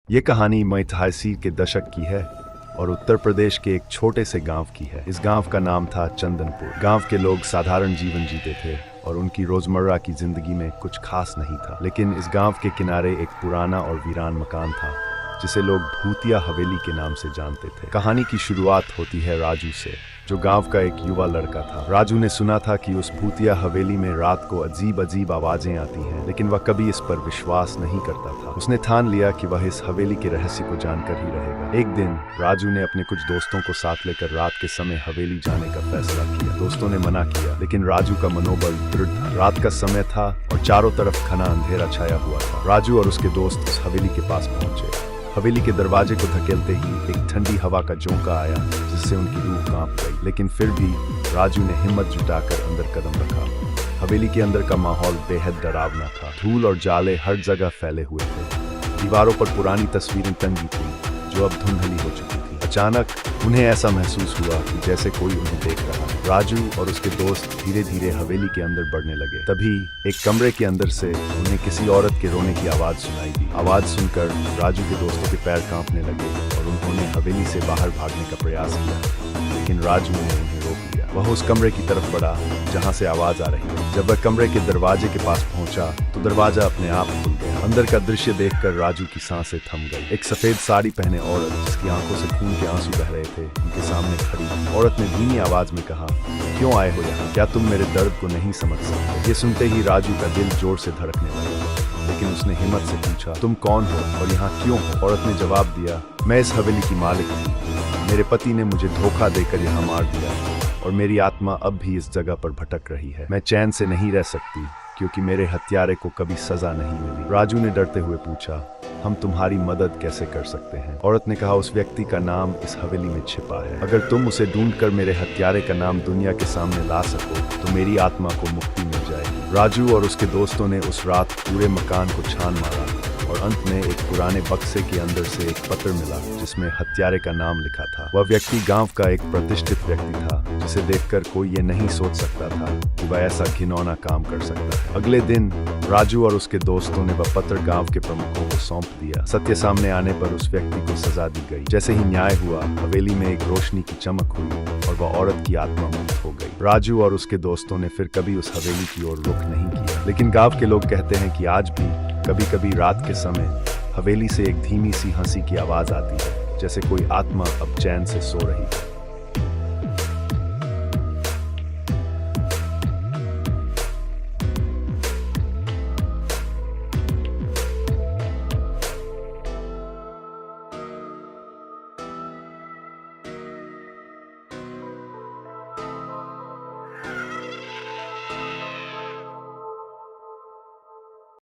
ये कहानी मई के दशक की है और उत्तर प्रदेश के एक छोटे से गांव की है। इस गांव का नाम था चंदनपुर। गांव के लोग साधारण जीवन जीते थे और उनकी रोजमर्रा की जिंदगी में कुछ खास नहीं था। लेकिन इस गांव के किनारे एक पुराना और वीरान मकान था जिसे लोग भूतिया हवेली के नाम से जानते थे। कहानी की शुरुआत होती है राजू से, जो गांव का एक युवा लड़का था। राजू ने सुना था कि उस भूतिया हवेली में रात को अजीब अजीब आवाजें आती हैं, लेकिन वह कभी इस पर विश्वास नहीं करता था। उसने ठान लिया कि वह इस हवेली के रहस्य को जानकर ही रहेगा। एक दिन राजू ने अपने कुछ दोस्तों को साथ लेकर रात के समय हवेली जाने का फैसला किया। दोस्तों ने मना किया, लेकिन राजू का मनोबल दृढ़ था। रात का समय था और चारों तरफ घना अंधेरा छाया हुआ था। राजू और उसके दोस्त उस हवेली के पास पहुंचे। हवेली के दरवाजे को धकेलते ही एक ठंडी हवा का झोंका आया, जिससे उनकी रूह कांप गई। लेकिन फिर भी राजू ने हिम्मत जुटाकर अंदर कदम रखा। हवेली के अंदर का माहौल बेहद डरावना था। धूल और जाले हर जगह फैले हुए थे। दीवारों पर पुरानी तस्वीरें टंगी थी जो अब धुंधली हो चुकी थी। अचानक उन्हें ऐसा महसूस हुआ कि जैसे कोई उन्हें देख रहा है। राजू और उसके दोस्त धीरे धीरे हवेली के अंदर बढ़ने लगे। तभी एक कमरे के अंदर से उन्हें किसी औरत के रोने की आवाज सुनाई दी। आवाज सुनकर राजू के दोस्तों के पैर कांपने लगे और उन्होंने हवेली से बाहर भागने का प्रयास किया, लेकिन राजू ने उन्हें रोक लिया। वह उस कमरे की तरफ बढ़ा जहां से आवाज आ रही थी। जब वह कमरे के दरवाजे के पास पहुंचा तो दरवाजा अपने आप खुल गया। अंदर का दृश्य देखकर राजू की सांसें थम गई। एक सफेद साड़ी पहने औरत, जिसकी आंखों से खून के आंसू बह रहे थे, उनके सामने खड़ी। औरत ने धीमी आवाज में कहा, क्यों आए हो यहाँ? क्या तुम मेरे दर्द को नहीं समझ सकते? ये सुनते ही राजू का दिल जोर से धड़कने लगा, लेकिन उसने हिम्मत से पूछा, तुम कौन हो और यहाँ क्यों हो? औरत ने जवाब दिया, मैं इस हवेली की मालिक थी। मेरे पति ने मुझे धोखा देकर यहाँ मार दिया और मेरी आत्मा अब भी इस जगह पर भटक रही है। मैं चैन से नहीं रह सकती क्योंकि मेरे हत्यारे को कभी सजा नहीं मिली। राजू ने डरते हुए पूछा, हम तुम्हारी मदद कैसे कर सकते हैं? औरत ने कहा, उस व्यक्ति का नाम इस हवेली में छिपा है। अगर तुम उसे ढूंढकर मेरे हत्यारे का नाम दुनिया के सामने ला सको तो मेरी आत्मा को मुक्ति मिल जाएगी। राजू और उसके दोस्तों ने उस रात पूरे मकान को छान मारा और अंत में एक पुराने बक्से के अंदर से एक पत्र मिला जिसमें हत्यारे का नाम लिखा था। वह व्यक्ति गांव का एक प्रतिष्ठित व्यक्ति था, जिसे देखकर कोई ये नहीं सोच सकता था कि वह ऐसा घिनौना काम कर सकता है। अगले दिन राजू और उसके दोस्तों ने वह पत्र गांव के प्रमुखों को सौंप दिया। सत्य सामने आने पर उस व्यक्ति को सजा दी गई। जैसे ही न्याय हुआ, हवेली में एक रोशनी की चमक हुई और वह औरत की आत्मा मुक्त हो गई। राजू और उसके दोस्तों ने फिर कभी उस हवेली की ओर रुख नहीं किया। लेकिन गांव के लोग कहते हैं कि आज भी कभी कभी रात के समय हवेली से एक धीमी सी हंसी की आवाज आती है, जैसे कोई आत्मा अब चैन से सो रही है।